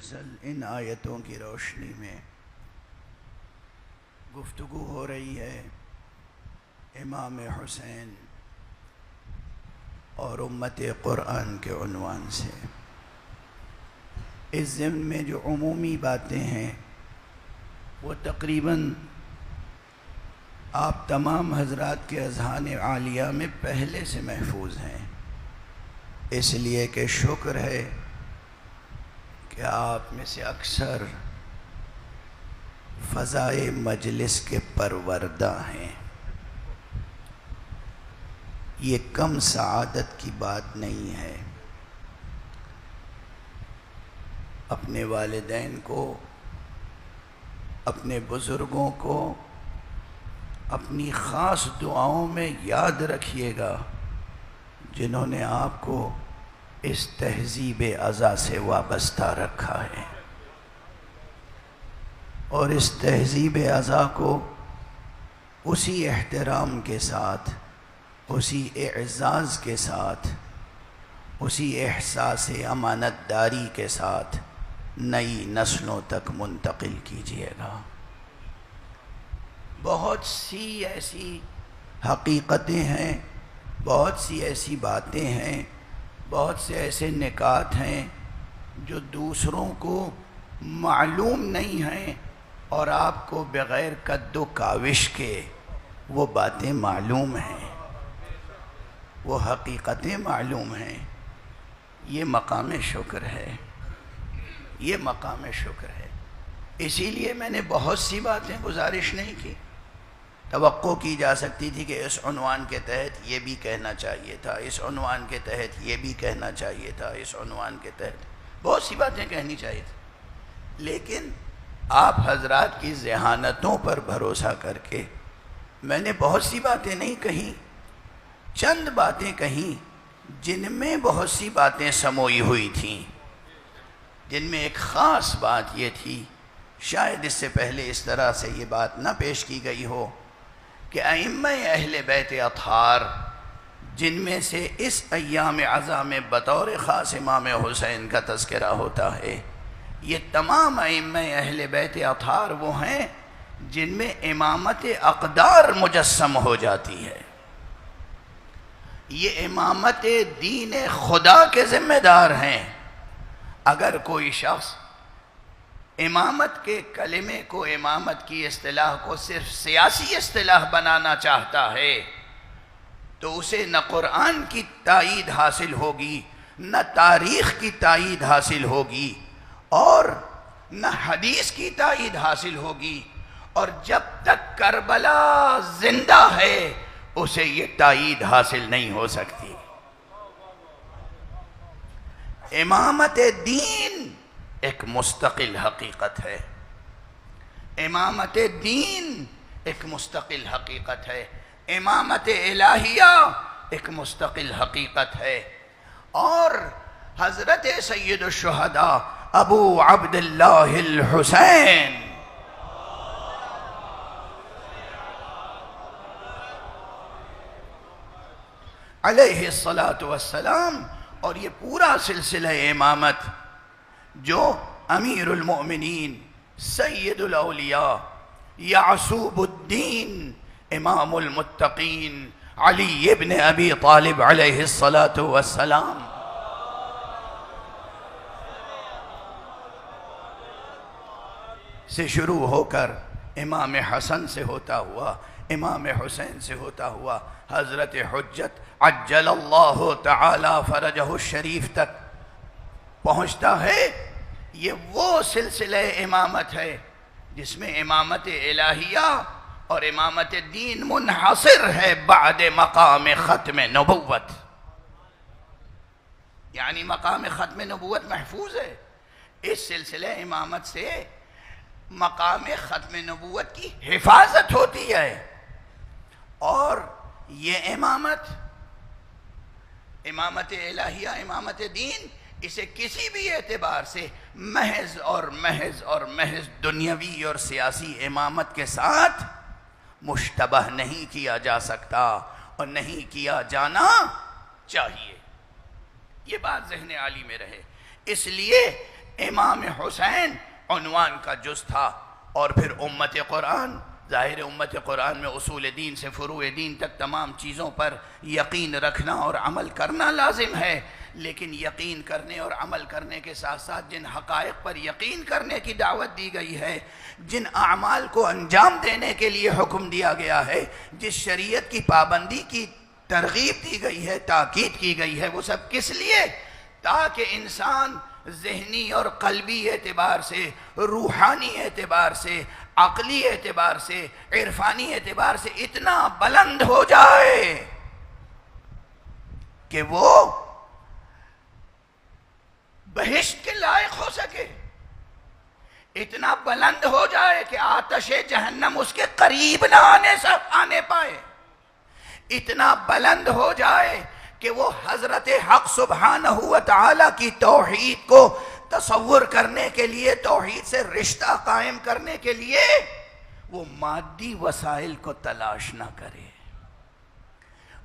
مسلسل ان آیتوں کی روشنی میں گفتگو ہو رہی ہے امام حسین اور امت قرآن کے عنوان سے۔ اس ضمن میں جو عمومی باتیں ہیں وہ تقریباً آپ تمام حضرات کے اذہان عالیہ میں پہلے سے محفوظ ہیں، اس لیے کہ شکر ہے کہ آپ میں سے اکثر فضائے مجلس کے پروردہ ہیں۔ یہ کم سعادت کی بات نہیں ہے۔ اپنے والدین کو، اپنے بزرگوں کو اپنی خاص دعاؤں میں یاد رکھیے گا جنہوں نے آپ کو اس تہذیب ازا سے وابستہ رکھا ہے، اور اس تہذیب ازا کو اسی احترام کے ساتھ، اسی اعزاز کے ساتھ، اسی احساس امانت داری کے ساتھ نئی نسلوں تک منتقل کیجیے گا۔ بہت سی ایسی حقیقتیں ہیں، بہت سی ایسی باتیں ہیں، بہت سے ایسے نکات ہیں جو دوسروں کو معلوم نہیں ہیں اور آپ کو بغیر قد و کاوش کے وہ باتیں معلوم ہیں، وہ حقیقتیں معلوم ہیں۔ یہ مقام شکر ہے، یہ مقام شکر ہے۔ اسی لیے میں نے بہت سی باتیں گزارش نہیں کی۔ توقع کی جا سکتی تھی کہ اس عنوان کے تحت یہ بھی کہنا چاہیے تھا، اس عنوان کے تحت یہ بھی کہنا چاہیے تھا، اس عنوان کے تحت بہت سی باتیں کہنی چاہیے تھی، لیکن آپ حضرات کی ذہانتوں پر بھروسہ کر کے میں نے بہت سی باتیں نہیں کہیں، چند باتیں کہیں جن میں بہت سی باتیں سموئی ہوئی تھیں، جن میں ایک خاص بات یہ تھی، شاید اس سے پہلے اس طرح سے یہ بات نہ پیش کی گئی ہو کہ ائمہ اہل بیت اطہار، جن میں سے اس ایام عزا میں بطور خاص امام حسین کا تذکرہ ہوتا ہے، یہ تمام ائمہ اہل بیت اطہار وہ ہیں جن میں امامت اقدار مجسم ہو جاتی ہے۔ یہ امامت دین خدا کے ذمہ دار ہیں۔ اگر کوئی شخص امامت کے کلمے کو، امامت کی اصطلاح کو صرف سیاسی اصطلاح بنانا چاہتا ہے تو اسے نہ قرآن کی تائید حاصل ہوگی، نہ تاریخ کی تائید حاصل ہوگی، اور نہ حدیث کی تائید حاصل ہوگی، اور جب تک کربلا زندہ ہے اسے یہ تائید حاصل نہیں ہو سکتی۔ امامت دین ایک مستقل حقیقت ہے، امامت دین ایک مستقل حقیقت ہے، امامت الہیہ ایک مستقل حقیقت ہے، اور حضرت سید الشہداء ابو عبداللہ الحسین علیہ السلام، اور یہ پورا سلسلہ امامت جو امیر المؤمنین سید الاولیاء یعصوب الدین امام المتقین علی ابن ابی طالب علیہ السلام سے شروع ہو کر امام حسن سے ہوتا ہوا، امام حسین سے ہوتا ہوا، حضرت حجت عجل اللہ تعالی فرجہ الشریف تک پہنچتا ہے۔ یہ وہ سلسلہ امامت ہے جس میں امامت الہیہ اور امامت دین منحصر ہے بعد مقام ختم نبوت، یعنی مقام ختم نبوت محفوظ ہے۔ اس سلسلہ امامت سے مقام ختم نبوت کی حفاظت ہوتی ہے، اور یہ امامت الہیہ، امامت دین، اسے کسی بھی اعتبار سے محض اور محض دنیاوی اور سیاسی امامت کے ساتھ مشتبہ نہیں کیا جا سکتا اور نہیں کیا جانا چاہیے۔ یہ بات ذہن عالی میں رہے۔ اس لیے امام حسین عنوان کا جز تھا، اور پھر امت قرآن. ظاہر امت قرآن میں اصول دین سے فروع دین تک تمام چیزوں پر یقین رکھنا اور عمل کرنا لازم ہے، لیکن یقین کرنے اور عمل کرنے کے ساتھ ساتھ جن حقائق پر یقین کرنے کی دعوت دی گئی ہے، جن اعمال کو انجام دینے کے لیے حکم دیا گیا ہے، جس شریعت کی پابندی کی ترغیب دی گئی ہے، تاکید کی گئی ہے، وہ سب کس لیے؟ تاکہ انسان ذہنی اور قلبی اعتبار سے، روحانی اعتبار سے، عقلی اعتبار سے، عرفانی اعتبار سے اتنا بلند ہو جائے کہ وہ بہشت کے لائق ہو سکے، اتنا بلند ہو جائے کہ آتش جہنم اس کے قریب نہ آنے پائے، اتنا بلند ہو جائے کہ وہ حضرت حق سبحانہ و تعالی کی توحید کو تصور کرنے کے لیے، توحید سے رشتہ قائم کرنے کے لیے وہ مادی وسائل کو تلاش نہ کرے،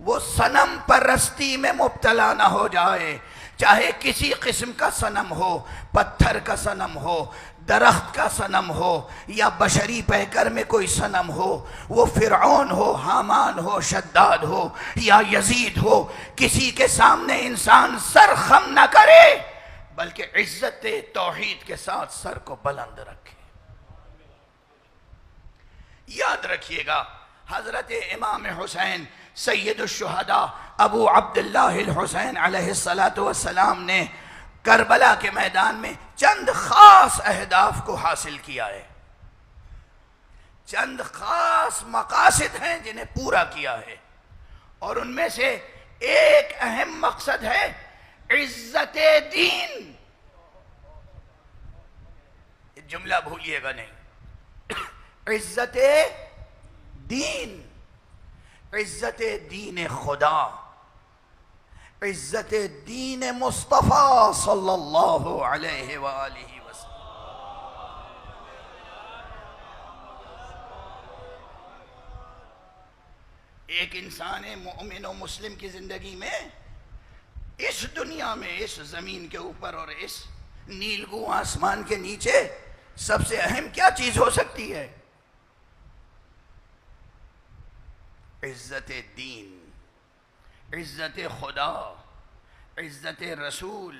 وہ صنم پرستی میں مبتلا نہ ہو جائے، چاہے کسی قسم کا صنم ہو، پتھر کا صنم ہو، درخت کا صنم ہو، یا بشری پیکر میں کوئی صنم ہو، وہ فرعون ہو، حامان ہو، شداد ہو یا یزید ہو، کسی کے سامنے انسان سر خم نہ کرے بلکہ عزت توحید کے ساتھ سر کو بلند رکھے۔ یاد رکھیے گا، حضرت امام حسین سید الشہداء ابو عبداللہ الحسین علیہ السلام نے کربلا کے میدان میں چند خاص اہداف کو حاصل کیا ہے، چند خاص مقاصد ہیں جنہیں پورا کیا ہے، اور ان میں سے ایک اہم مقصد ہے عزت دین۔ جملہ بھولیے گا نہیں، عزت دین، عزت دین خدا، عزت دین مصطفیٰ صلی اللہ علیہ وآلہ وسلم۔ ایک انسان مومن و مسلم کی زندگی میں، اس دنیا میں، اس زمین کے اوپر اور اس نیلگوں آسمان کے نیچے سب سے اہم کیا چیز ہو سکتی ہے؟ عزت دین، عزت خدا، عزت رسول،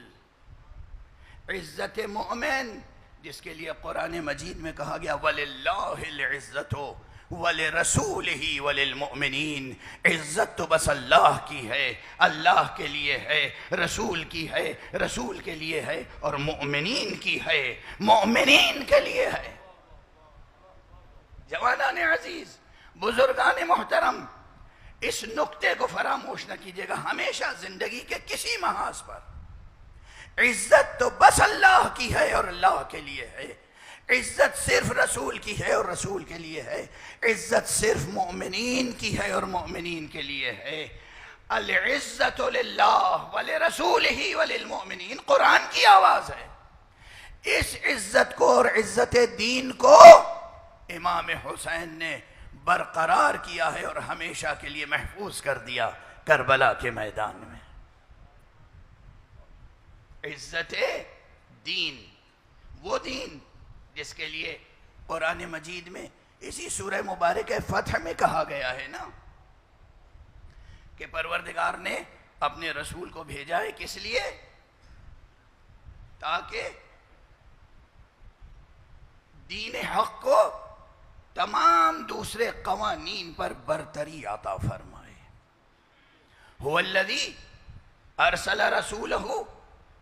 عزت مومن، جس کے لیے قرآن مجید میں کہا گیا وَلِلَّهِ الْعِزَّةُ وَلِرَسُولِهِ وَلِلْمُؤْمِنِينَ۔ عزت تو بس اللہ کی ہے، اللہ کے لیے ہے، رسول کی ہے، رسول کے لیے ہے، اور مؤمنین کی ہے، مؤمنین کے لیے ہے۔ جوانان عزیز، بزرگان محترم، اس نقطے کو فراموش نہ کیجیے گا ہمیشہ زندگی کے کسی محاذ پر۔ عزت تو بس اللہ کی ہے اور اللہ کے لیے ہے، عزت صرف رسول کی ہے اور رسول کے لیے ہے، عزت صرف مؤمنین کی ہے اور مؤمنین کے لیے ہے۔ العزت للہ ولرسولہ وللمؤمنین قرآن کی آواز ہے۔ اس عزت کو اور عزت دین کو امام حسین نے برقرار کیا ہے اور ہمیشہ کے لیے محفوظ کر دیا کربلا کے میدان میں۔ عزت دین، وہ دین جس کے لیے قرآن مجید میں اسی سورہ مبارک فتح میں کہا گیا ہے نا کہ پروردگار نے اپنے رسول کو بھیجا ہے کس لیے؟ تاکہ دین حق کو تمام دوسرے قوانین پر برتری عطا فرمائے۔ هو الذی ارسل رسولہ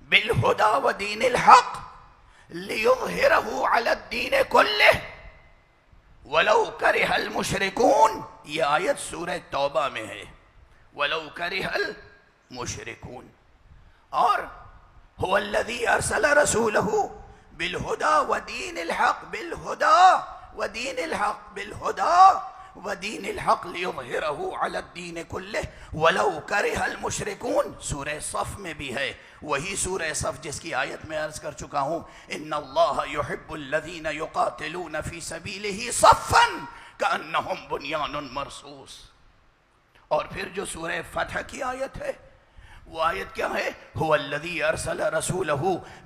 بالہدی ودین الحق لیظہرہ علی الدین کلہ ولو کرہ المشرکون۔ یہ آیت سورہ توبہ میں ہے، ولو کرہ المشرکون۔ اور هو الذی ارسل رسولہ بالہدی ودین الحق، بالہدی ودین الحق، بالہدی ودین الحق لیظہرہ علی الدین کلہ ولو کرہ المشرکون۔ سورہ صف میں بھی ہے، وہی سورہ صف جس کی آیت میں عرض کر چکا ہوں ان اللہ یحب الذین یقاتلون فی سبیلہ صفا کأنہم بنیان مرصوص۔ اور پھر جو سورہ فتح کی آیت ہے وہ آیت کیا ہے؟ هو الذی ارسل رسولہ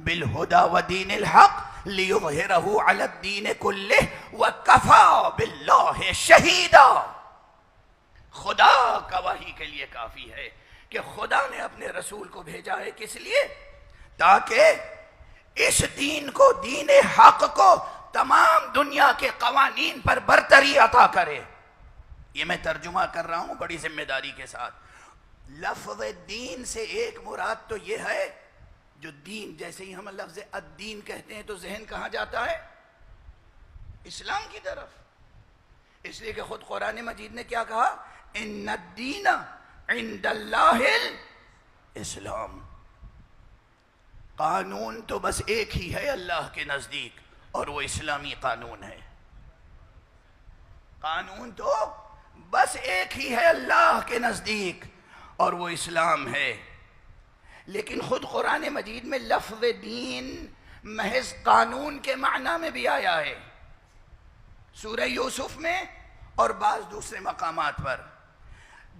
بالہدی ودین الحق لیظہرہ علی الدین کلہ وکفی باللہ شہیدا. خدا گواہی کے لیے کافی ہے کہ خدا نے اپنے رسول کو بھیجا ہے. کس لیے؟ تاکہ اس دین کو، دین حق کو، تمام دنیا کے قوانین پر برتری عطا کرے. یہ میں ترجمہ کر رہا ہوں بڑی ذمہ داری کے ساتھ. لفظ دین سے ایک مراد تو یہ ہے جو دین، جیسے ہی ہم لفظ الدین کہتے ہیں تو ذہن کہاں جاتا ہے؟ اسلام کی طرف. اس لیے کہ خود قرآن مجید نے کیا کہا؟ ان الدین عند اللہ الاسلام. قانون تو بس ایک ہی ہے اللہ کے نزدیک، اور وہ اسلامی قانون ہے. قانون تو بس ایک ہی ہے اللہ کے نزدیک، اور وہ اسلام ہے. لیکن خود قرآن مجید میں لفظ دین محض قانون کے معنی میں بھی آیا ہے. سورہ یوسف میں اور بعض دوسرے مقامات پر.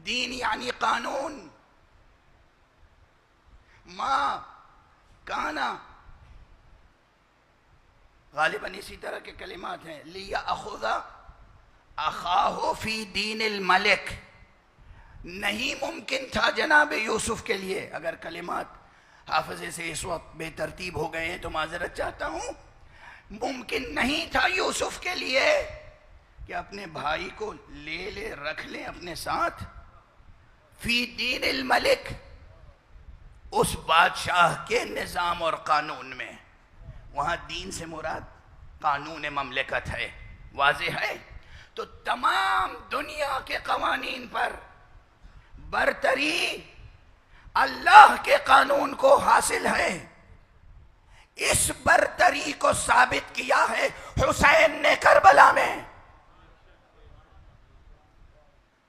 دین یعنی قانون. ما کانا، غالباً اسی طرح کے کلمات ہیں. لیأخذ اخاہ فی دین الملک. نہیں ممکن تھا جناب یوسف کے لیے، اگر کلمات حافظے سے اس وقت بے ترتیب ہو گئے ہیں تو معذرت چاہتا ہوں، ممکن نہیں تھا یوسف کے لیے کہ اپنے بھائی کو لے رکھ لیں اپنے ساتھ فی دین الملک، اس بادشاہ کے نظام اور قانون میں. وہاں دین سے مراد قانون مملکت ہے. واضح ہے؟ تو تمام دنیا کے قوانین پر برتری اللہ کے قانون کو حاصل ہے. اس برتری کو ثابت کیا ہے حسین نے کربلا میں.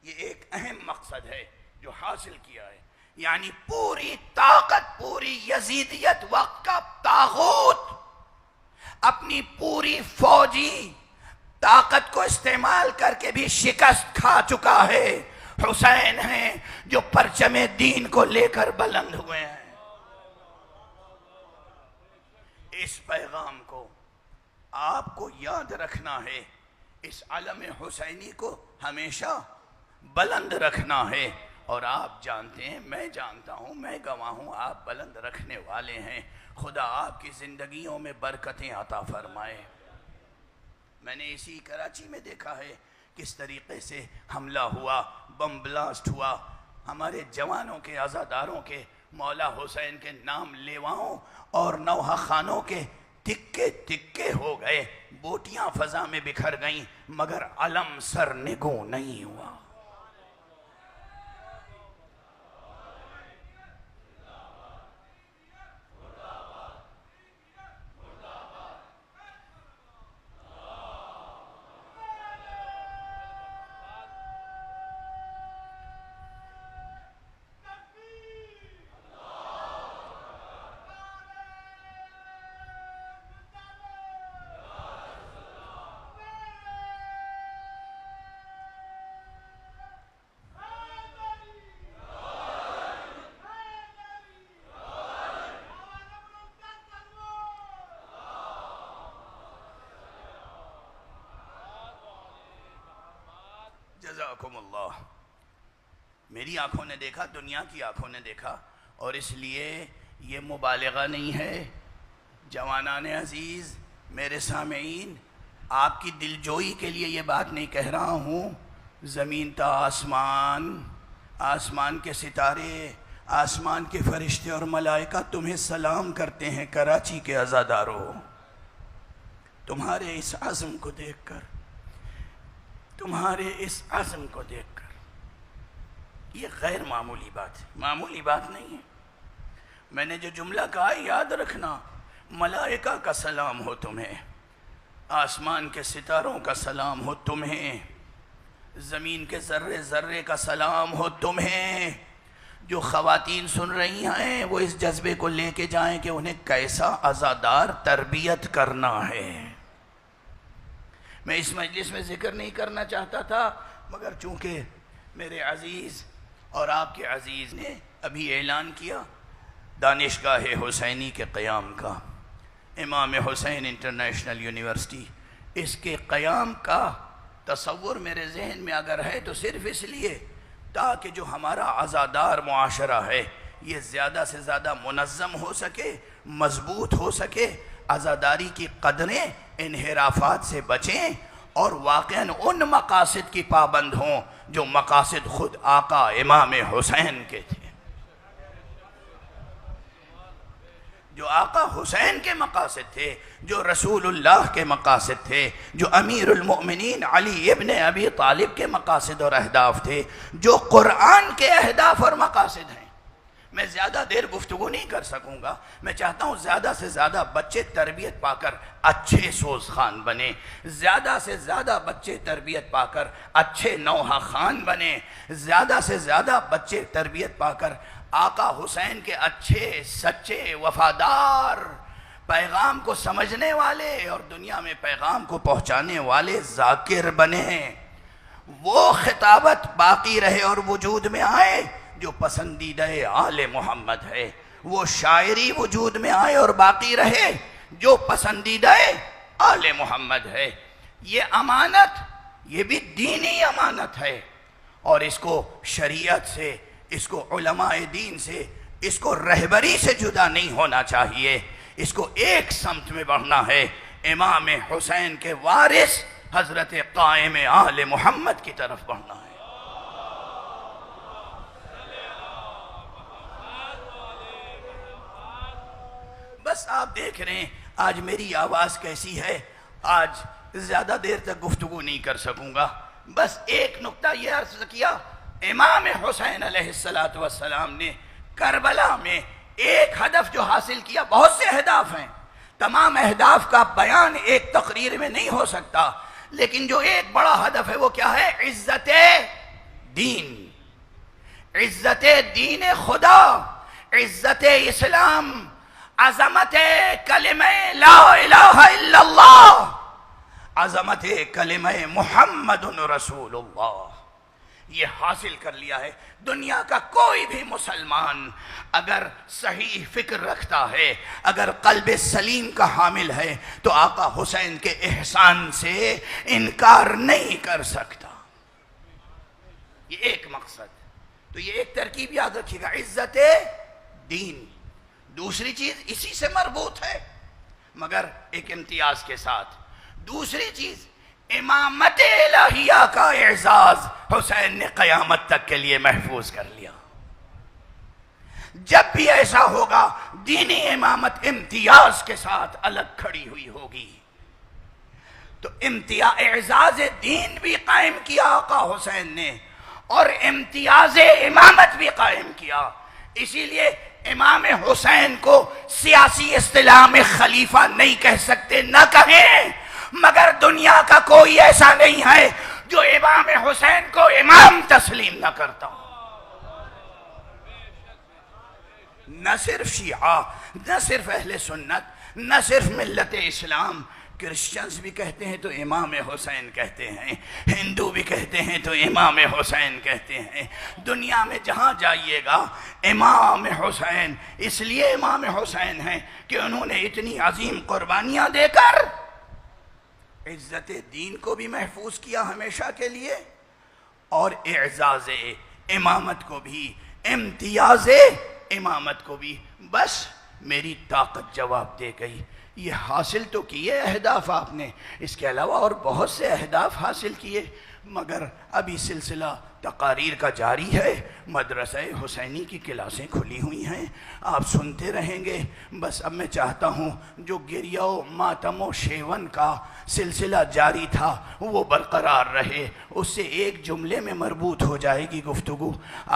یہ ایک اہم مقصد ہے جو حاصل کیا ہے. یعنی پوری طاقت، پوری یزیدیت وقت کا طاغوت اپنی پوری فوجی طاقت کو استعمال کر کے بھی شکست کھا چکا ہے. حسین ہیں جو پرچم دین کو لے کر بلند ہوئے ہیں. اس پیغام کو آپ کو یاد رکھنا ہے. اس علم حسینی کو ہمیشہ بلند رکھنا ہے. اور آپ جانتے ہیں، میں جانتا ہوں، میں گواہ ہوں، آپ بلند رکھنے والے ہیں. خدا آپ کی زندگیوں میں برکتیں عطا فرمائے. میں نے اسی کراچی میں دیکھا ہے کس طریقے سے حملہ ہوا، بم بلاسٹ ہوا. ہمارے جوانوں کے، عزاداروں کے، مولا حسین کے نام لیواؤں اور نوحہ خانوں کے تکے تکے ہو گئے. بوٹیاں فضا میں بکھر گئیں مگر علم سر نگوں نہیں ہوا. جزاکم اللہ. میری آنکھوں نے دیکھا، دنیا کی آنکھوں نے دیکھا، اور اس لیے یہ مبالغہ نہیں ہے. جوانان عزیز، میرے سامعین، آپ کی دلجوئی کے لیے یہ بات نہیں کہہ رہا ہوں. زمین تا آسمان، آسمان کے ستارے، آسمان کے فرشتے اور ملائکہ تمہیں سلام کرتے ہیں کراچی کے عزاداروں. تمہارے اس عزم کو دیکھ کر، تمہارے اس عزم کو دیکھ کر، یہ غیر معمولی بات ہے، معمولی بات نہیں ہے. میں نے جو جملہ کہا یاد رکھنا. ملائکہ کا سلام ہو تمہیں، آسمان کے ستاروں کا سلام ہو تمہیں، زمین کے ذرے ذرے کا سلام ہو تمہیں. جو خواتین سن رہی ہیں وہ اس جذبے کو لے کے جائیں کہ انہیں کیسا عزادار تربیت کرنا ہے. میں اس مجلس میں ذکر نہیں کرنا چاہتا تھا، مگر چونکہ میرے عزیز اور آپ کے عزیز نے ابھی اعلان کیا دانشگاہ حسینی کے قیام کا، امام حسین انٹرنیشنل یونیورسٹی، اس کے قیام کا تصور میرے ذہن میں اگر ہے تو صرف اس لیے تاکہ جو ہمارا عزادار معاشرہ ہے یہ زیادہ سے زیادہ منظم ہو سکے، مضبوط ہو سکے، عزاداری کی قدریں انحرافات سے بچیں اور واقعاً ان مقاصد کی پابند ہوں جو مقاصد خود آقا امام حسین کے تھے، جو آقا حسین کے مقاصد تھے، جو رسول اللہ کے مقاصد تھے، جو امیر المؤمنین علی ابن ابی طالب کے مقاصد اور اہداف تھے، جو قرآن کے اہداف اور مقاصد ہیں۔ میں زیادہ دیر گفتگو نہیں کر سکوں گا، میں چاہتا ہوں زیادہ سے زیادہ بچے تربیت پا کر اچھے سوز خان بنیں، زیادہ سے زیادہ بچے تربیت پا کر اچھے نوحہ خان بنیں، زیادہ سے زیادہ بچے تربیت پا کر آقا حسین کے اچھے سچے وفادار پیغام کو سمجھنے والے اور دنیا میں پیغام کو پہنچانے والے ذاکر بنیں، وہ خطابت باقی رہے اور وجود میں آئے جو پسندیدہ آل محمد ہے، وہ شاعری وجود میں آئے اور باقی رہے جو پسندیدہ آل محمد ہے۔ یہ امانت، یہ بھی دینی امانت ہے، اور اس کو شریعت سے، اس کو علماء دین سے، اس کو رہبری سے جدا نہیں ہونا چاہیے، اس کو ایک سمت میں بڑھنا ہے، امام حسین کے وارث حضرت قائم آل محمد کی طرف بڑھنا ہے۔ بس آپ دیکھ رہے ہیں آج میری آواز کیسی ہے، آج زیادہ دیر تک گفتگو نہیں کر سکوں گا، بس ایک نقطہ یہ عرض کیا، امام حسین علیہ السلام نے کربلا میں ایک ہدف جو حاصل کیا، بہت سے اہداف ہیں، تمام اہداف کا بیان ایک تقریر میں نہیں ہو سکتا، لیکن جو ایک بڑا ہدف ہے وہ کیا ہے؟ عزت دین، عزت دین خدا، عزت اسلام، عظمت کلمہ لا الہ الا اللہ، عظمت کلمہ محمد رسول اللہ، یہ حاصل کر لیا ہے۔ دنیا کا کوئی بھی مسلمان اگر صحیح فکر رکھتا ہے، اگر قلب سلیم کا حامل ہے، تو آقا حسین کے احسان سے انکار نہیں کر سکتا۔ یہ ایک مقصد، تو یہ ایک ترکیب یاد رکھیے گا، عزت دین۔ دوسری چیز اسی سے مربوط ہے مگر ایک امتیاز کے ساتھ، دوسری چیز امامت الہیہ کا اعزاز حسین نے قیامت تک کے لیے محفوظ کر لیا۔ جب بھی ایسا ہوگا دینی امامت امتیاز کے ساتھ الگ کھڑی ہوئی ہوگی، تو اعزاز دین بھی قائم کیا آقا حسین نے اور امتیاز امامت بھی قائم کیا۔ اسی لیے امام حسین کو سیاسی اصطلاح میں خلیفہ نہیں کہہ سکتے، نہ کہیں، مگر دنیا کا کوئی ایسا نہیں ہے جو امام حسین کو امام تسلیم نہ کرتا ہو، نہ صرف شیعہ، نہ صرف اہل سنت، نہ صرف ملت اسلام، کرسچنز بھی کہتے ہیں تو امام حسین کہتے ہیں، ہندو بھی کہتے ہیں تو امام حسین کہتے ہیں، دنیا میں جہاں جائیے گا امام حسین، اس لیے امام حسین ہیں کہ انہوں نے اتنی عظیم قربانیاں دے کر عزت دین کو بھی محفوظ کیا ہمیشہ کے لیے، اور اعزاز امامت کو بھی، امتیاز امامت کو بھی۔ بس میری طاقت جواب دے گئی، یہ حاصل تو کیے اہداف آپ نے، اس کے علاوہ اور بہت سے اہداف حاصل کیے، مگر ابھی سلسلہ تقاریر کا جاری ہے، مدرسہ حسینی کی کلاسیں کھلی ہوئی ہیں، آپ سنتے رہیں گے۔ بس اب میں چاہتا ہوں جو گریہ و ماتم و شیون کا سلسلہ جاری تھا وہ برقرار رہے، اس سے ایک جملے میں مربوط ہو جائے گی گفتگو۔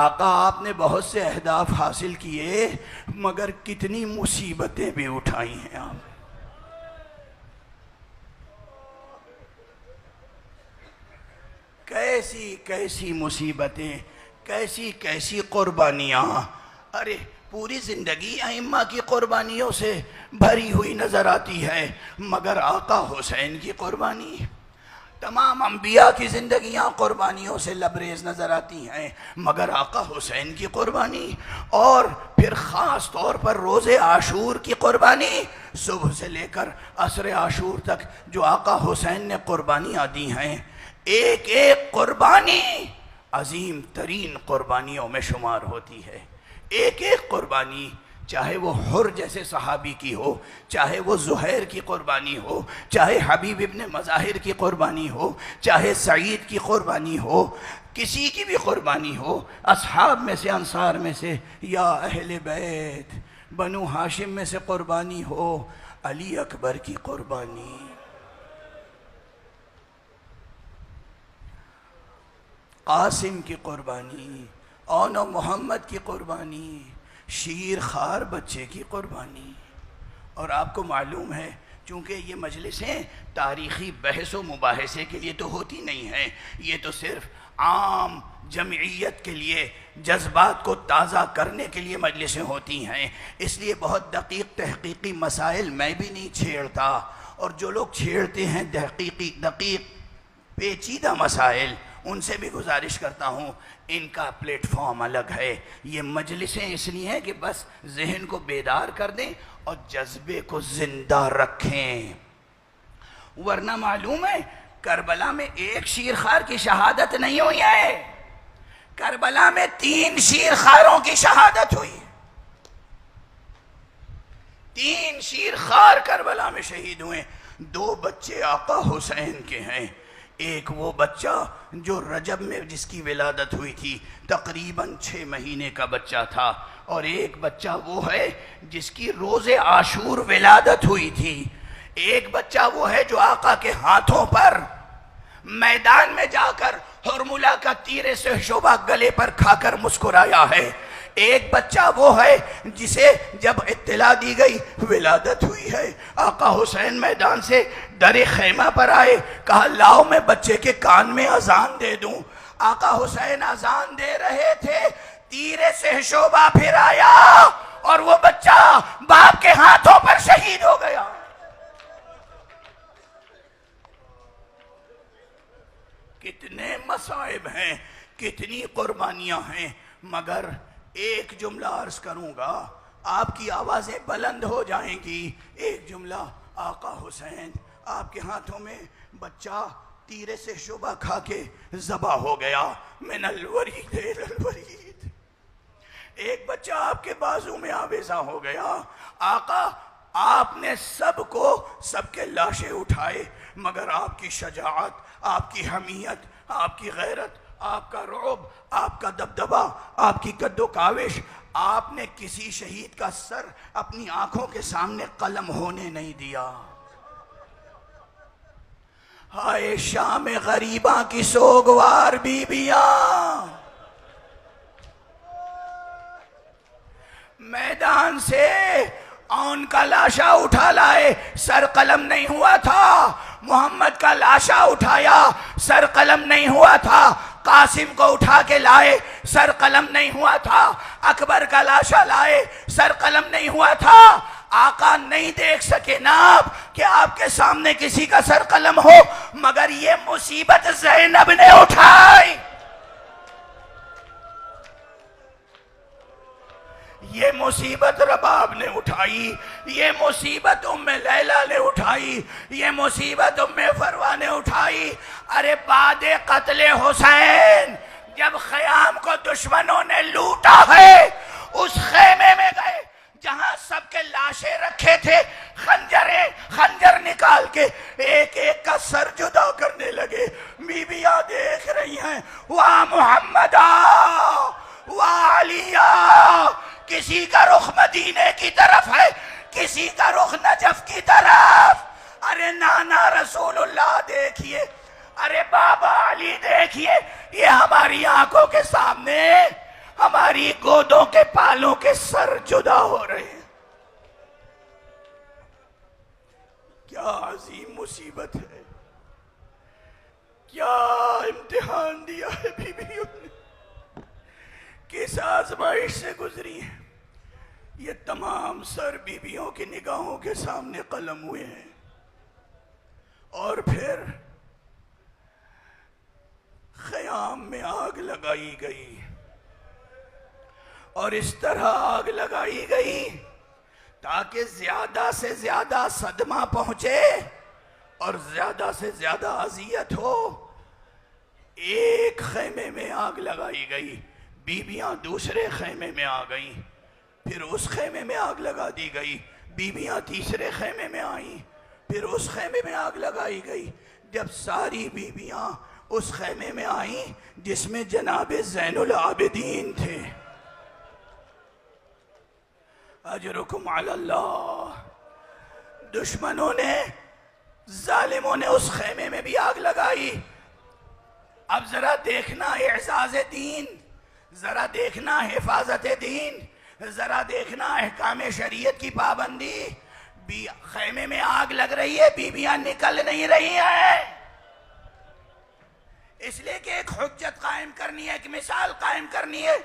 آقا آپ نے بہت سے اہداف حاصل کیے مگر کتنی مصیبتیں بھی اٹھائی ہیں آپ، کیسی کیسی مصیبتیں، کیسی کیسی قربانیاں۔ ارے پوری زندگی ائمہ کی قربانیوں سے بھری ہوئی نظر آتی ہے، مگر آقا حسین کی قربانی، تمام انبیاء کی زندگیاں قربانیوں سے لبریز نظر آتی ہیں، مگر آقا حسین کی قربانی، اور پھر خاص طور پر روز عاشور کی قربانی، صبح سے لے کر عصر عاشور تک جو آقا حسین نے قربانیاں دی ہیں، ایک ایک قربانی عظیم ترین قربانیوں میں شمار ہوتی ہے۔ ایک ایک قربانی، چاہے وہ حر جیسے صحابی کی ہو، چاہے وہ زہیر کی قربانی ہو، چاہے حبیب ابن مظاہر کی قربانی ہو، چاہے سعید کی قربانی ہو، کسی کی بھی قربانی ہو، اصحاب میں سے، انصار میں سے، یا اہل بیت بنو ہاشم میں سے قربانی ہو، علی اکبر کی قربانی، قاسم کی قربانی، اون و محمد کی قربانی، شیر خار بچے کی قربانی۔ اور آپ کو معلوم ہے چونکہ یہ مجلسیں تاریخی بحث و مباحثے کے لیے تو ہوتی نہیں ہیں، یہ تو صرف عام جمعیت کے لیے جذبات کو تازہ کرنے کے لیے مجلسیں ہوتی ہیں، اس لیے بہت دقیق تحقیقی مسائل میں بھی نہیں چھیڑتا، اور جو لوگ چھیڑتے ہیں دقیق پیچیدہ مسائل، ان سے بھی گزارش کرتا ہوں ان کا پلیٹ فارم الگ ہے۔ یہ مجلسیں اس لیے ہیں کہ بس ذہن کو بیدار کر دیں اور جذبے کو زندہ رکھیں، ورنہ معلوم ہے کربلا میں ایک شیرخوار کی شہادت نہیں ہوئی ہے، کربلا میں 3 شیرخواروں کی شہادت ہوئی، 3 شیرخوار کربلا میں شہید ہوئے۔ 2 بچے آقا حسین کے ہیں، ایک وہ بچہ جو رجب میں جس کی ولادت ہوئی تھی، تقریباً 6 مہینے کا بچہ تھا، اور ایک بچہ وہ ہے جس کی روز عاشور ولادت ہوئی تھی، ایک بچہ وہ ہے جو آقا کے ہاتھوں پر میدان میں جا کر حرملہ کا تیرے سے شعبہ گلے پر کھا کر مسکرایا ہے، ایک بچہ وہ ہے جسے جب اطلاع دی گئی ولادت ہوئی ہے، آقا حسین میدان سے در خیمہ پر آئے، کہا لاؤ میں بچے کے کان میں اذان دے دوں، آقا حسین اذان دے رہے تھے، تیرے سے شعبہ پھر آیا اور وہ بچہ باپ کے ہاتھوں پر شہید ہو گیا۔ کتنے مصائب ہیں، کتنی قربانیاں ہیں، مگر ایک جملہ عرض کروں گا، آپ کی آوازیں بلند ہو جائیں گی، ایک جملہ، آقا حسین آپ کے ہاتھوں میں بچہ تیرے سے شعبہ کھا کے ذبح ہو گیا، من الورید الی الورید، ایک بچہ آپ کے بازو میں آویزاں ہو گیا، آقا آپ نے سب کے لاشیں اٹھائے، مگر آپ کی شجاعت، آپ کی حمیت، آپ کی غیرت، آپ کا رعب، آپ کا دبدبہ، آپ کی قد و کاوش، آپ نے کسی شہید کا سر اپنی آنکھوں کے سامنے قلم ہونے نہیں دیا۔ ہائے شام غریباں کی سوگوار بیبیاں، میدان سے اون کا لاشا اٹھا لائے، سر قلم نہیں ہوا تھا، محمد کا لاشا اٹھایا، سر قلم نہیں ہوا تھا، قاسم کو اٹھا کے لائے، سر قلم نہیں ہوا تھا، اکبر کا لاشا لائے، سر قلم نہیں ہوا تھا، آقا نہیں دیکھ سکے ناب کہ آپ کے سامنے کسی کا سر قلم ہو، مگر یہ مصیبت زینب نے اٹھائی، یہ مصیبت رباب نے اٹھائی، یہ مصیبت ام لیلہ نے اٹھائی، یہ مصیبت ام فروہ نے اٹھائی۔ ارے بعد قتل حسین جب خیام کو دشمنوں نے لوٹا ہے، اس خیمے میں گئے جہاں سب کے لاشیں رکھے تھے، خنجر نکال کے ایک ایک کا سر جدا کرنے لگے، بیویاں دیکھ رہی ہیں، واہ محمدہ واہ علیہ، کسی کا رخ مدینے کی طرف ہے، کسی کا رخ نجف کی طرف، ارے نانا رسول اللہ دیکھیے، ارے بابا علی دیکھیے، یہ ہماری آنکھوں کے سامنے ہماری گودوں کے پالوں کے سر جدا ہو رہے ہیں۔ کیا عظیم مصیبت ہے، کیا امتحان دیا ہے بیویوں نے، کس آزمائش سے گزری ہے، یہ تمام سر بیویوں کی نگاہوں کے سامنے قلم ہوئے ہیں، اور پھر لگائی گئی، اور اس طرح آگ لگائی گئی تاکہ زیادہ سے زیادہ صدمہ پہنچے اور زیادہ سے زیادہ اذیت ہو۔ ایک خیمے میں آگ لگائی گئی، بیویاں دوسرے خیمے میں آ گئیں، پھر اس خیمے میں آگ لگا دی گئی، بیویاں تیسرے خیمے میں آئیں، پھر اس خیمے میں آگ لگائی گئی۔ جب ساری بیویاں اس خیمے میں آئیں جس میں جناب زین العابدین تھے، اجرکم علی اللہ، دشمنوں نے، ظالموں نے اس خیمے میں بھی آگ لگائی۔ اب ذرا دیکھنا اعزاز دین، ذرا دیکھنا حفاظت دین، ذرا دیکھنا احکام شریعت کی پابندی۔ خیمے میں آگ لگ رہی ہے، بیویاں نکل نہیں رہی ہیں، اس لیے کہ ایک حجت قائم کرنی ہے، ایک مثال قائم کرنی ہے۔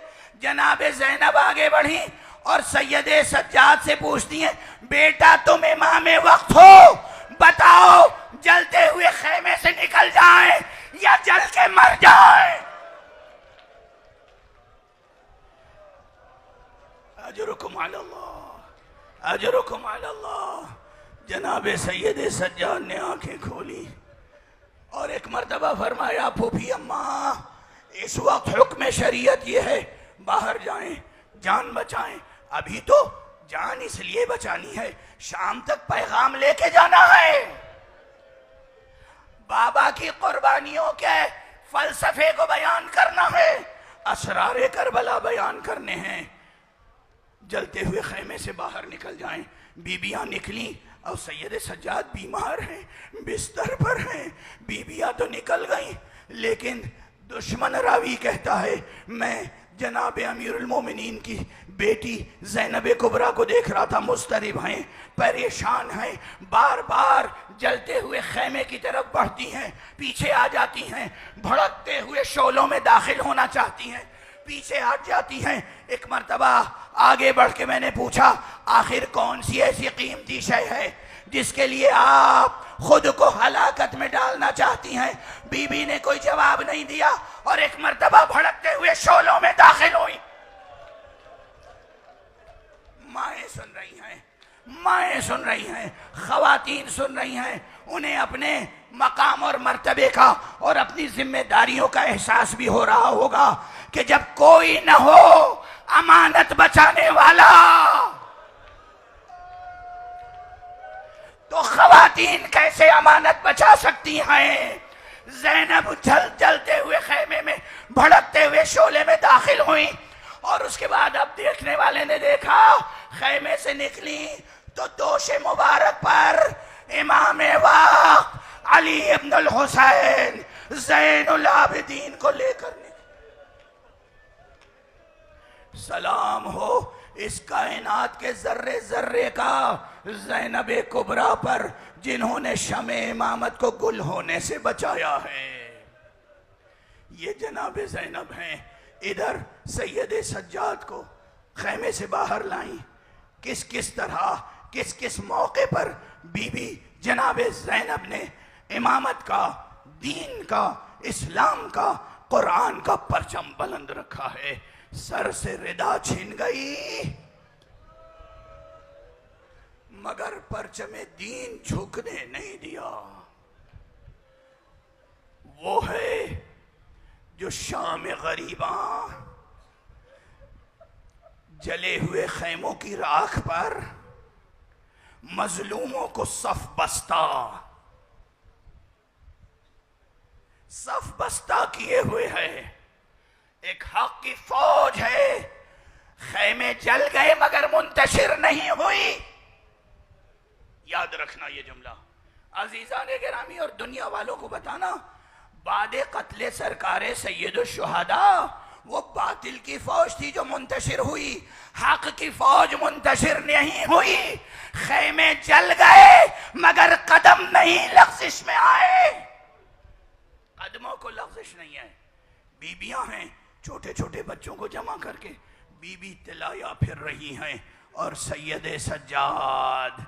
جناب زینب آگے بڑھی اور سید سجاد سے پوچھتی ہیں، بیٹا تم امام وقت ہو، بتاؤ جلتے ہوئے خیمے سے نکل جائیں یا جل کے مر جائیں؟ اجرکم علی اللہ، اجرکم علی اللہ۔ جناب سید سجاد نے آنکھیں کھولی اور ایک مرتبہ فرمایا، پھوپھی اماں، اس وقت حکم شریعت یہ ہے باہر جائیں، جان بچائیں۔ ابھی تو جان اس لیے بچانی ہے، شام تک پیغام لے کے جانا ہے، بابا کی قربانیوں کے فلسفے کو بیان کرنا ہے، اسرار کربلا بیان کرنے ہیں۔ جلتے ہوئے خیمے سے باہر نکل جائیں۔ بیویاں نکلیں اور سید سجاد بیمار ہیں، بستر پر ہیں۔ بیویاں تو نکل گئیں، لیکن دشمن راوی کہتا ہے میں جناب امیر المومنین کی بیٹی زینب کبریٰ کو دیکھ رہا تھا، مضطرب ہیں، پریشان ہیں، بار بار جلتے ہوئے خیمے کی طرف بڑھتی ہیں، پیچھے آ جاتی ہیں، بھڑکتے ہوئے شعلوں میں داخل ہونا چاہتی ہیں، پیچھے ہٹ جاتی ہیں۔ ایک مرتبہ آگے بڑھ کے میں نے پوچھا، آخر کون سی ایسی قیمتی شے ہے جس کے لیے آپ خود کو ہلاکت میں ڈالنا چاہتی ہیں؟ بی بی نے کوئی جواب نہیں دیا اور ایک مرتبہ بھڑکتے ہوئے شعلوں میں داخل ہوئی۔ مائیں سن رہی ہیں، مائیں سن رہی ہیں، خواتین سن رہی ہیں، انہیں اپنے مقام اور مرتبے کا اور اپنی ذمہ داریوں کا احساس بھی ہو رہا ہوگا کہ جب کوئی نہ ہو امانت بچانے والا تو خواتین کیسے امانت بچا سکتی ہیں؟ زینب جلتے ہوئے خیمے میں بھڑکتے ہوئے شعلے میں داخل ہوئیں، اور اس کے بعد اب دیکھنے والے نے دیکھا خیمے سے نکلی تو دوش مبارک پر امام وقت علی ابن الحسین زین العابدین کو لے کر نکلی۔ سلام ہو اس کائنات کے ذرے ذرے کا زینب کبریٰ پر جنہوں نے شمع امامت کو گل ہونے سے بچایا ہے۔ یہ جناب زینب ہیں۔ ادھر سید سجاد کو خیمے سے باہر لائیں، کس کس طرح کس کس موقع پر بی بی جناب زینب نے امامت کا، دین کا، اسلام کا، قرآن کا پرچم بلند رکھا ہے۔ سر سے ردا چھن گئی مگر پرچم دین جھکنے نہیں دیا۔ وہ ہے جو شام غریباں جلے ہوئے خیموں کی راکھ پر مظلوموں کو صف بستہ کیے ہوئے ہے۔ ایک حق کی فوج ہے، خیمے جل گئے مگر منتشر نہیں ہوئی۔ یاد رکھنا یہ جملہ، عزیزان گرامی اور دنیا والوں کو بتانا، بعد قتل سرکار سید الشہداء وہ باطل کی فوج تھی جو منتشر ہوئی، حق کی فوج منتشر نہیں ہوئی۔ خیمے جل گئے مگر قدم نہیں لغزش میں آئے، قدموں کو لغزش نہیں ہے۔ بیویاں ہیں، چھوٹے چھوٹے بچوں کو جمع کر کے بی بی تلایا پھر رہی ہیں، اور سید سجاد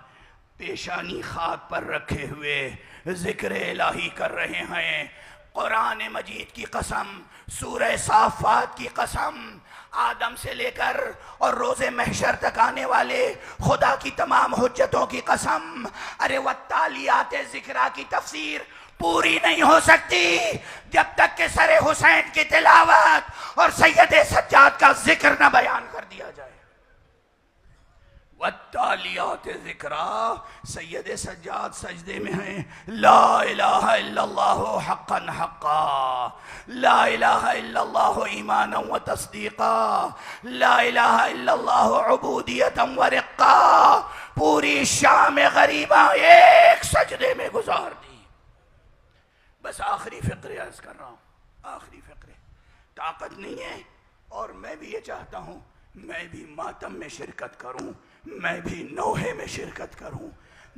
پیشانی خاک پر رکھے ہوئے ذکر الہی کر رہے ہیں۔ قرآن مجید کی قسم، سورہ صافات کی قسم، آدم سے لے کر اور روز محشر تک آنے والے خدا کی تمام حجتوں کی قسم، ارے والتالیات ذکرہ کی تفسیر پوری نہیں ہو سکتی جب تک کہ سر حسین کی تلاوت اور سید سجاد کا ذکر نہ بیان کر دیا جائے۔ والتالیات ذکرہ، سید سجاد سجدے میں ہیں، لا الہ الا اللہ حقا حقا، لا الہ الا اللہ ایمانا و تصدیقا، لا الہ الا اللہ عبودیتا و رقا، پوری شام غریبہ ایک سجدے میں گزار دی۔ بس آخری فقرے عرض کر رہا ہوں، آخری فقرے، طاقت نہیں ہے اور میں بھی یہ چاہتا ہوں میں بھی ماتم میں شرکت کروں، میں بھی نوحے میں شرکت کروں۔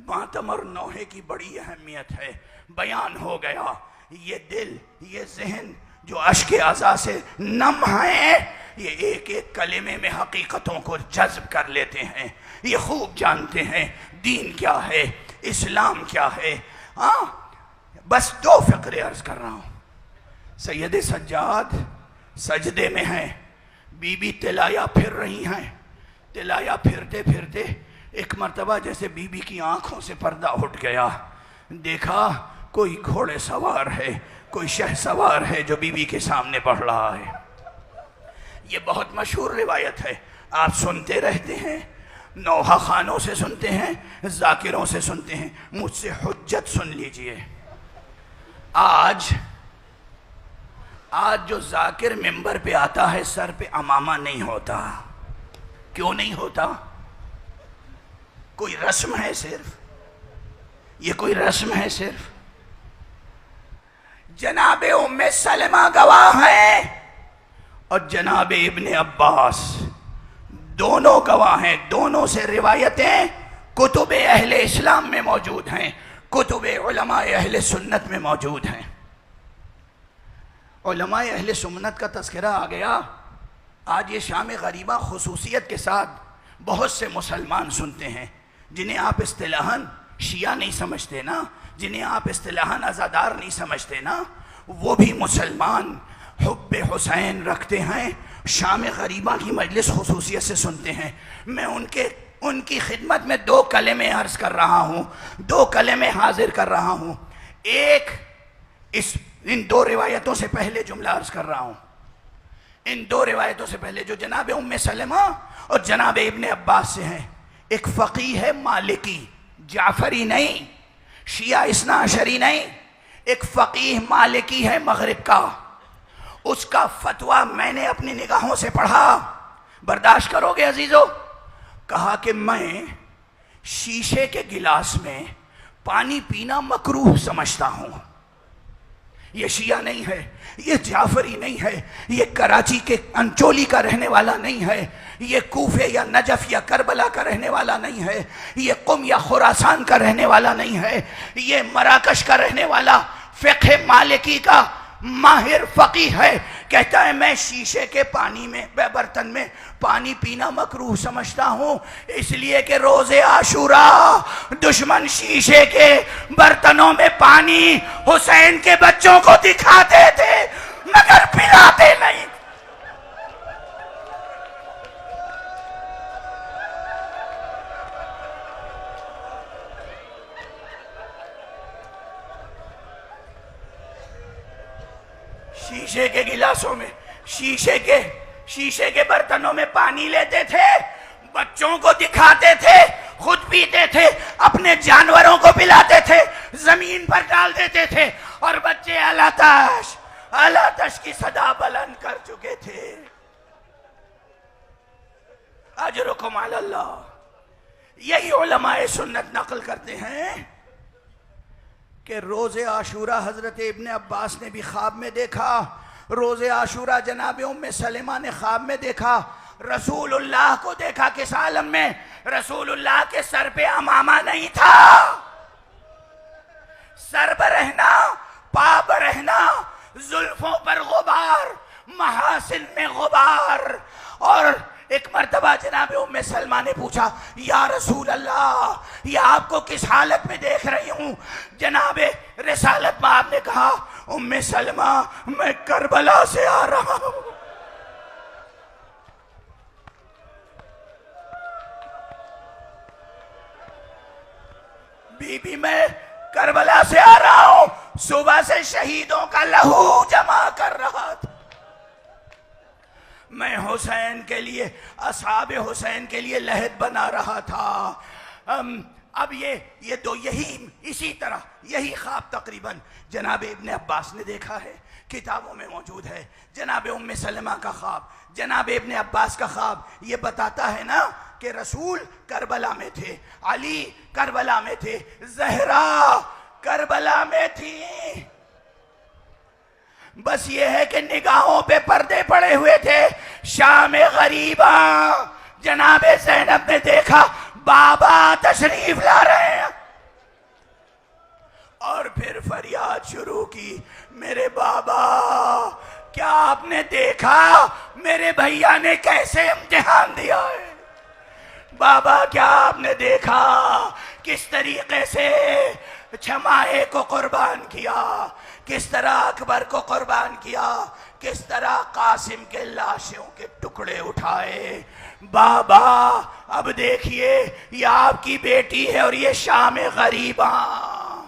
ماتم اور نوحے کی بڑی اہمیت ہے، بیان ہو گیا۔ یہ دل، یہ ذہن جو اشک عزا سے نم ہیں، یہ ایک ایک کلمے میں حقیقتوں کو جذب کر لیتے ہیں، یہ خوب جانتے ہیں دین کیا ہے، اسلام کیا ہے۔ ہاں بس دو فقرے عرض کر رہا ہوں۔ سید سجاد سجدے میں ہیں، بی بی تلایا پھر رہی ہیں، تلایا پھرتے پھرتے ایک مرتبہ جیسے بی بی کی آنکھوں سے پردہ اٹھ گیا، دیکھا کوئی گھوڑے سوار ہے، کوئی شہ سوار ہے جو بی بی کے سامنے بڑھ رہا ہے۔ یہ بہت مشہور روایت ہے، آپ سنتے رہتے ہیں، نوحہ خانوں سے سنتے ہیں، ذاکروں سے سنتے ہیں، مجھ سے حجت سن لیجئے۔ آج جو ذاکر ممبر پہ آتا ہے سر پہ امامہ نہیں ہوتا۔ کیوں نہیں ہوتا؟ کوئی رسم ہے صرف، یہ کوئی رسم ہے صرف۔ جناب ام سلمہ گواہ ہیں اور جناب ابن عباس دونوں گواہ ہیں، دونوں سے روایتیں کتب اہل اسلام میں موجود ہیں، کتب علماء اہل سنت میں موجود ہیں۔ علماء اہل سنت کا تذکرہ آ گیا، آج یہ شام غریبہ خصوصیت کے ساتھ بہت سے مسلمان سنتے ہیں جنہیں آپ اصطلاحاً شیعہ نہیں سمجھتے نا، جنہیں آپ اصطلاحاً عزادار نہیں سمجھتے نا، وہ بھی مسلمان حب حسین رکھتے ہیں، شام غریبہ کی مجلس خصوصیت سے سنتے ہیں۔ میں ان کی خدمت میں دو کلمے عرض کر رہا ہوں، دو کلمے حاضر کر رہا ہوں۔ ایک ان دو روایتوں سے پہلے جملہ عرض کر رہا ہوں، ان دو روایتوں سے پہلے جو جناب ام سلمہ اور جناب ابن عباس سے ہیں۔ ایک فقیہ ہے مالکی، جعفری نہیں، شیعہ اثنا عشری نہیں، ایک فقیہ مالکی ہے مغرب کا، اس کا فتویٰ میں نے اپنی نگاہوں سے پڑھا، برداشت کرو گے عزیزو؟ کہا کہ میں شیشے کے گلاس میں پانی پینا مکروہ سمجھتا ہوں۔ یہ شیعہ نہیں ہے، یہ جعفری نہیں ہے، یہ کراچی کے انچولی کا رہنے والا نہیں ہے، یہ کوفے یا نجف یا کربلا کا رہنے والا نہیں ہے، یہ قم یا خراسان کا رہنے والا نہیں ہے، یہ مراکش کا رہنے والا فقہ مالکی کا ماہر فقیہ ہے۔ کہتا ہے میں شیشے کے پانی میں برتن میں پانی پینا مکروہ سمجھتا ہوں، اس لیے کہ روز عاشوراء دشمن شیشے کے برتنوں میں پانی حسین کے بچوں کو دکھاتے تھے مگر پلاتے نہیں۔ شیشے کے گلاسوں میں، شیشے کے برتنوں میں پانی لیتے تھے، بچوں کو دکھاتے تھے، خود پیتے تھے، اپنے جانوروں کو پلاتے تھے، زمین پر ڈال دیتے تھے اور بچے الاتش کی صدا بلند کر چکے تھے۔ اجرکم علی اللہ۔ یہی علماء سنت نقل کرتے ہیں کہ روز عاشوراء حضرت ابن عباس نے بھی خواب میں دیکھا، روز عاشوراء جناب ام سلمہ نے خواب میں دیکھا، رسول اللہ کو دیکھا کس عالم میں؟ رسول اللہ کے سر پہ امامہ نہیں تھا، سر برہنا، پا برہنا، زلفوں پر غبار، محاسن میں غبار۔ اور ایک مرتبہ جناب ام سلمہ نے پوچھا یا رسول اللہ یہ آپ کو کس حالت میں دیکھ رہی ہوں؟ جناب رسالت میں آپ نے کہا ام سلمہ میں کربلا سے آ رہا ہوں. بی بی میں کربلا سے آ رہا ہوں، صبح سے شہیدوں کا لہو جمع کر رہا تھا. میں حسین کے لیے، اصحاب حسین کے لیے لحد بنا رہا تھا. اب یہ دو اسی طرح یہی خواب تقریباً جناب ابن عباس نے دیکھا ہے، کتابوں میں موجود ہے. جناب ام سلمہ کا خواب، جناب ابن عباس کا خواب یہ بتاتا ہے نا کہ رسول کربلا میں تھے، علی کربلا میں تھے، زہرا کربلا میں تھی. بس یہ ہے کہ نگاہوں پہ پردے پڑے ہوئے تھے. شام غریباں جناب زینب نے دیکھا بابا تشریف لا رہے ہیں، اور پھر فریاد شروع کی، میرے بابا کیا آپ نے دیکھا میرے بھیا نے کیسے امتحان دیا ہے؟ بابا کیا آپ نے دیکھا کس طریقے سے چھمائے کو قربان کیا، کس طرح اکبر کو قربان کیا، کس طرح قاسم کے لاشوں کے ٹکڑے اٹھائے؟ بابا اب دیکھیے یہ آپ کی بیٹی ہے اور یہ شام غریباں،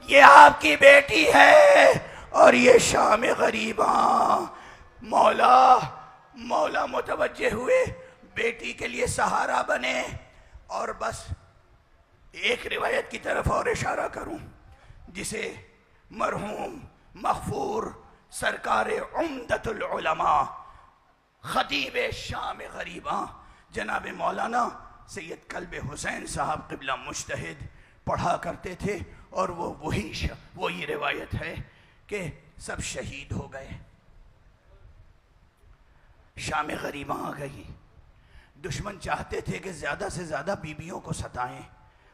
یہ آپ کی بیٹی ہے اور یہ شام غریباں. مولا متوجہ ہوئے، بیٹی کے لیے سہارا بنے. اور بس ایک روایت کی طرف اور اشارہ کروں جسے مرحوم مغفور سرکار عمدۃ العلماء خطیب شام غریباں جناب مولانا سید کلب حسین صاحب قبلہ مجتہد پڑھا کرتے تھے، اور وہی روایت ہے کہ سب شہید ہو گئے. شام غریباں آ گئی. دشمن چاہتے تھے کہ زیادہ سے زیادہ بیویوں کو ستائیں،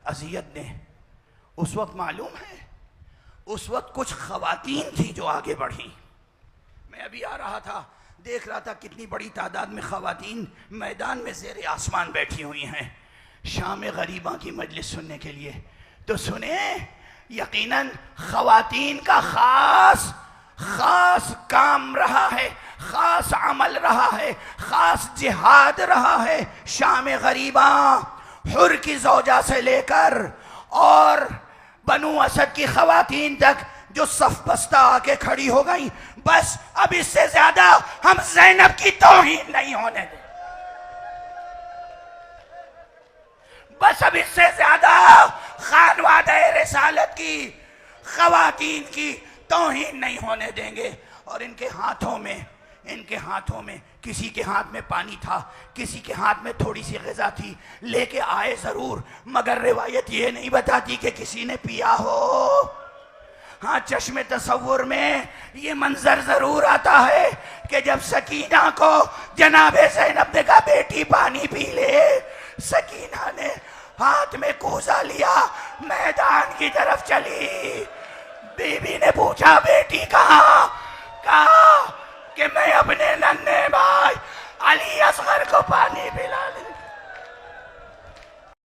اذیت دیں. اس وقت معلوم ہے اس وقت کچھ خواتین تھی جو آگے بڑھیں. میں ابھی آ رہا تھا، دیکھ رہا تھا کتنی بڑی تعداد میں خواتین میدان میں زیر آسمان بیٹھی ہوئی ہیں شام غریباں کی مجلس سننے کے لیے. تو سنیں، یقیناً خواتین کا خاص کام رہا ہے، خاص عمل رہا ہے، خاص جہاد رہا ہے. شام غریباں حر کی زوجہ سے لے کر اور بنو اسد کی خواتین تک جو صف بستہ آ کے کھڑی ہو گئیں. بس اب اس سے زیادہ ہم زینب کی توہین نہیں ہونے دیں، بس اب اس سے زیادہ خانوادہ رسالت کی خواتین کی توہین نہیں ہونے دیں گے. اور ان کے ہاتھوں میں کسی کے ہاتھ میں پانی تھا، کسی کے ہاتھ میں تھوڑی سی غذا تھی، لے کے آئے ضرور، مگر روایت یہ نہیں بتاتی کہ کسی نے پیا ہو. ہاں چشم تصور میں یہ منظر ضرور آتا ہے کہ جب سکینہ کو جناب زینب نے کہا بیٹی پانی پی لے، سکینہ نے ہاتھ میں کوزہ لیا، میدان کی طرف چلی. بی بی نے پوچھا بیٹی کہاں؟ کہا کہ میں اپنے ننھے بھائی علی اصغر کو پانی